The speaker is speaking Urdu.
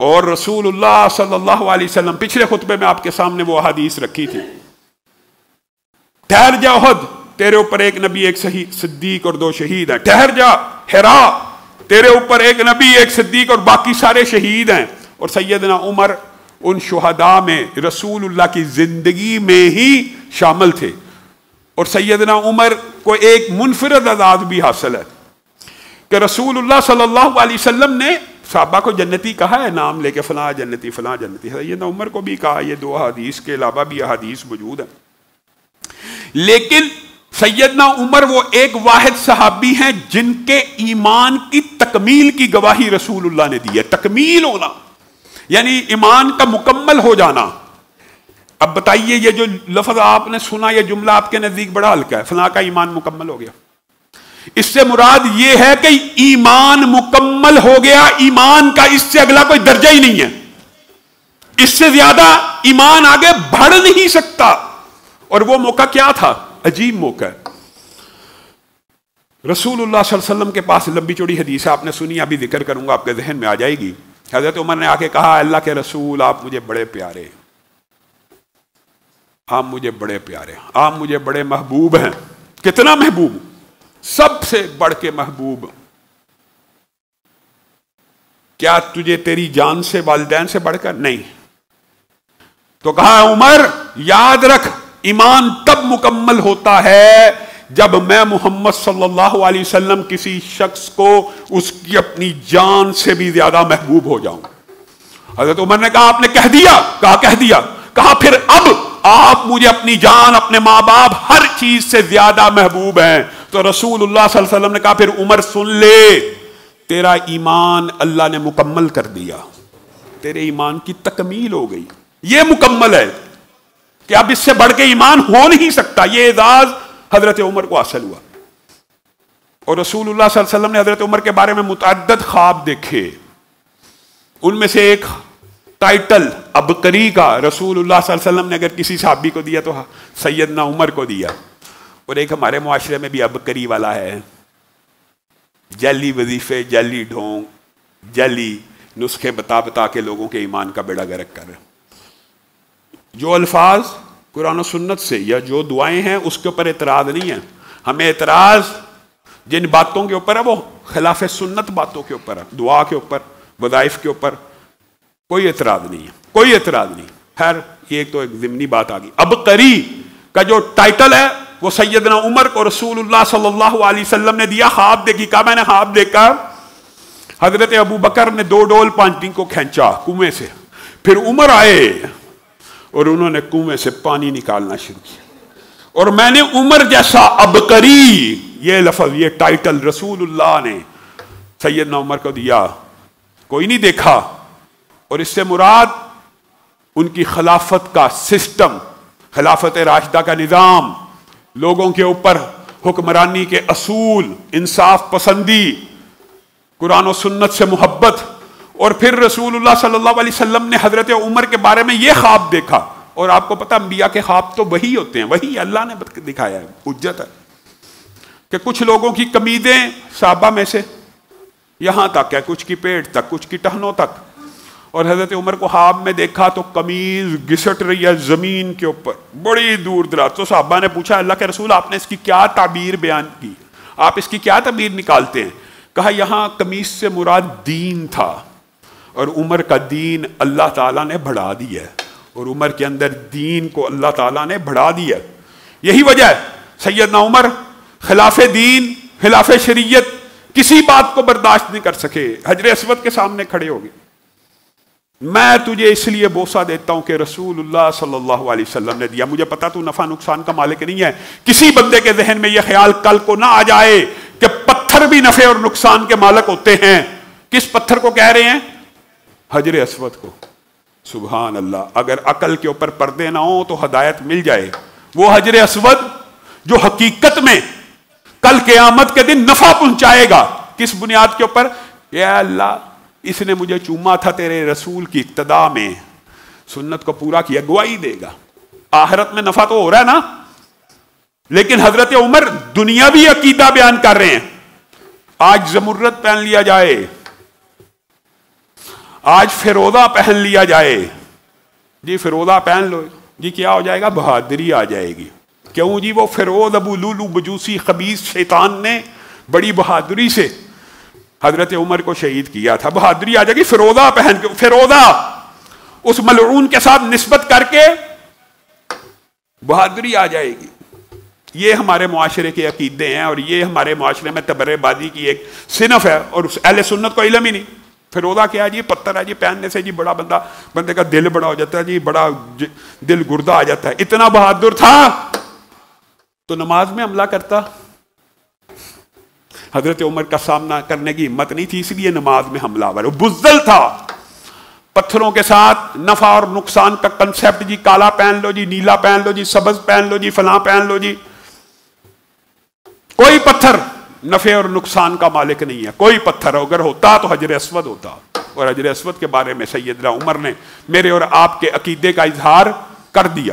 اور رسول اللہ صلی اللہ علیہ وسلم پچھلے خطبے میں آپ کے سامنے وہ حدیث رکھی تھی، ٹھہر جا احد، تیرے اوپر ایک نبی ایک صدیق اور 2 شہید ہیں، ٹھہر جا حرا، تیرے اوپر ایک نبی ایک صدیق اور باقی سارے شہید ہیں۔ اور سیدنا عمر ان شہداء میں رسول اللہ کی زندگی میں ہی شامل تھے، اور سیدنا عمر کو ایک منفرد اعزاز بھی حاصل ہے کہ رسول اللہ صلی اللہ علیہ وسلم نے صحابہ کو جنتی کہا ہے، نام لے کے فلاں جنتی فلاں جنتی، سیدنا عمر کو بھی کہا، یہ 2 حدیث کے علاوہ بھی حدیث موجود ہیں۔ لیکن سیدنا عمر وہ ایک واحد صحابی ہیں جن کے ایمان کی تکمیل کی گواہی رسول اللہ نے دی ہے۔ تکمیل ہونا یعنی ایمان کا مکمل ہو جانا۔ اب بتائیے یہ جو لفظ آپ نے سنا، یہ جملہ آپ کے نزدیک بڑا ہلکا ہے، فلاں کا ایمان مکمل ہو گیا، اس سے مراد یہ ہے کہ ایمان مکمل ہو گیا، ایمان کا اس سے اگلا کوئی درجہ ہی نہیں ہے، اس سے زیادہ ایمان آگے بڑھ نہیں سکتا۔ اور وہ موقع کیا تھا؟ عجیب موقع ہے۔ رسول اللہ صلی اللہ علیہ وسلم کے پاس لمبی چوڑی حدیث آپ نے سنی، ابھی ذکر کروں گا، آپ کے ذہن میں آ جائے گی۔ حضرت عمر نے آ کے کہا، اللہ کے رسول آپ مجھے بڑے پیارے ہیں، آپ مجھے بڑے پیارے ہیں، آپ مجھے بڑے محبوب ہیں۔ کتنا محبوب؟ سب سے بڑھ کے محبوب۔ کیا تجھے تیری جان سے، والدین سے بڑھ کر؟ نہیں۔ تو کہا عمر یاد رکھ، ایمان تب مکمل ہوتا ہے جب میں محمد صلی اللہ علیہ وسلم کسی شخص کو اس کی اپنی جان سے بھی زیادہ محبوب ہو جاؤں۔ حضرت عمر نے کہا آپ نے کہہ دیا؟ کہا کہہ دیا۔ کہا پھر اب آپ مجھے اپنی جان، اپنے ماں باپ، ہر چیز سے زیادہ محبوب ہیں۔ تو رسول اللہ صلی اللہ علیہ وسلم نے کہا پھر عمر سن لے، تیرا ایمان اللہ نے مکمل کر دیا، تیرے ایمان کی تکمیل ہو گئی، یہ مکمل ہے کہ اب اس سے بڑھ کے ایمان ہو نہیں سکتا۔ یہ اعزاز حضرت عمر کو حاصل ہوا۔ اور رسول اللہ صلی اللہ علیہ وسلم نے حضرت عمر کے بارے میں متعدد خواب دیکھے، ان میں سے ایک ٹائٹل عبقری کا رسول اللہ صلی اللہ علیہ وسلم نے اگر کسی صحابی کو دیا تو سیدنا عمر کو دیا۔ اور ایک ہمارے معاشرے میں بھی عبقری والا ہے، جعلی وظیفے، جعلی ڈھونگ، جعلی نسخے بتا بتا کے لوگوں کے ایمان کا بیڑا غرق کر رہے۔ جو الفاظ قرآن و سنت سے یا جو دعائیں ہیں اس کے اوپر اعتراض نہیں ہے، ہمیں اعتراض جن باتوں کے اوپر ہے وہ خلاف سنت باتوں کے اوپر ہے، دعا کے اوپر، وظائف کے اوپر کوئی اعتراض نہیں ہے، کوئی اعتراض نہیں۔ خیر یہ ایک تو ایک ضمنی بات آ گئی۔ عبقری کا جو ٹائٹل ہے وہ سیدنا عمر کو رسول اللہ صلی اللہ علیہ وسلم نے دیا۔ خواب دیکھی، کہا میں نے خواب دیکھا حضرت ابو بکر نے 2 ڈول پانی کو کھینچا کنویں سے، پھر عمر آئے اور انہوں نے کنویں سے پانی نکالنا شروع کیا، اور میں نے عمر جیسا عبقری، یہ لفظ، یہ ٹائٹل رسول اللہ نے سیدنا عمر کو دیا، کوئی نہیں دیکھا۔ اور اس سے مراد ان کی خلافت کا سسٹم، خلافت راشدہ کا نظام، لوگوں کے اوپر حکمرانی کے اصول، انصاف پسندی، قرآن و سنت سے محبت۔ اور پھر رسول اللہ صلی اللہ علیہ وسلم نے حضرت عمر کے بارے میں یہ خواب دیکھا، اور آپ کو پتہ انبیاء کے خواب تو وہی ہوتے ہیں، وہی اللہ نے دکھایا ہے، حجت ہے، کہ کچھ لوگوں کی قمیضیں صحابہ میں سے یہاں تک ہے، کچھ کی پیٹ تک، کچھ کی ٹہنوں تک، اور حضرت عمر کو خواب میں دیکھا تو قمیض گھسٹ رہی ہے زمین کے اوپر بڑی دور دراز۔ تو صحابہ نے پوچھا اللہ کے رسول آپ نے اس کی کیا تعبیر بیان کی، آپ اس کی کیا تعبیر نکالتے ہیں؟ کہا یہاں قمیص سے مراد دین تھا، اور عمر کا دین اللہ تعالیٰ نے بڑھا دیا ہے، اور عمر کے اندر دین کو اللہ تعالیٰ نے بڑھا دیا ہے۔ یہی وجہ ہے سیدنا عمر خلاف دین، خلاف شریعت کسی بات کو برداشت نہیں کر سکے، حجر اسود کے سامنے کھڑے ہو گئے۔ میں تجھے اس لیے بوسہ دیتا ہوں کہ رسول اللہ صلی اللہ علیہ وسلم نے دیا، مجھے پتا تو نفع نقصان کا مالک نہیں ہے۔ کسی بندے کے ذہن میں یہ خیال کل کو نہ آ جائے کہ پتھر بھی نفع اور نقصان کے مالک ہوتے ہیں۔ کس پتھر کو کہہ رہے ہیں؟ حجر اسود کو۔ سبحان اللہ، اگر عقل کے اوپر پردے نہ ہوں تو ہدایت مل جائے۔ وہ حجر اسود جو حقیقت میں کل قیامت کے دن نفع پہنچائے گا، کس بنیاد کے اوپر؟ یا اللہ اس نے مجھے چوما تھا تیرے رسول کی اقتداء میں، سنت کو پورا کیا، گواہی دے گا۔ آخرت میں نفع تو ہو رہا ہے نا، لیکن حضرت عمر دنیاوی عقیدہ بیان کر رہے ہیں۔ آج زمرد پہن لیا جائے، آج فیروزہ پہن لیا جائے، جی فیروزہ پہن لو، جی کیا ہو جائے گا؟ بہادری آ جائے گی۔ کیوں جی؟ وہ فیروز ابو لولو بجوسی خبیث شیطان نے بڑی بہادری سے حضرت عمر کو شہید کیا تھا۔ بہادری آ جائے گی فیروزہ پہن کے، فیروزہ اس ملعون کے ساتھ نسبت کر کے بہادری آ جائے گی۔ یہ ہمارے معاشرے کے عقیدے ہیں، اور یہ ہمارے معاشرے میں تبرہ بازی کی ایک صنف ہے، اور اس اہل سنت کو علم ہی نہیں۔ فیروزہ کیا ہے جی؟ پتھر ہے جی، پہننے سے جی بڑا بندے کا دل بڑا ہو جاتا ہے جی، بڑا دل گردہ آ جاتا ہے۔ اتنا بہادر تھا تو نماز میں حملہ کرتا؟ حضرت عمر کا سامنا کرنے کی ہمت نہیں تھی، اس لیے نماز میں حملہ آور۔ وہ بزدل تھا، پتھروں کے ساتھ نفع اور نقصان کا کنسیپٹ، جی کالا پہن لو جی، نیلا پہن لو جی، سبز پہن لو جی، فلاں پہن لو جی۔ کوئی پتھر نفع اور نقصان کا مالک نہیں ہے، کوئی پتھر اگر ہوتا تو حجر اسود ہوتا، اور حجر اسود کے بارے میں سیدنا عمر نے میرے اور آپ کے عقیدے کا اظہار کر دیا۔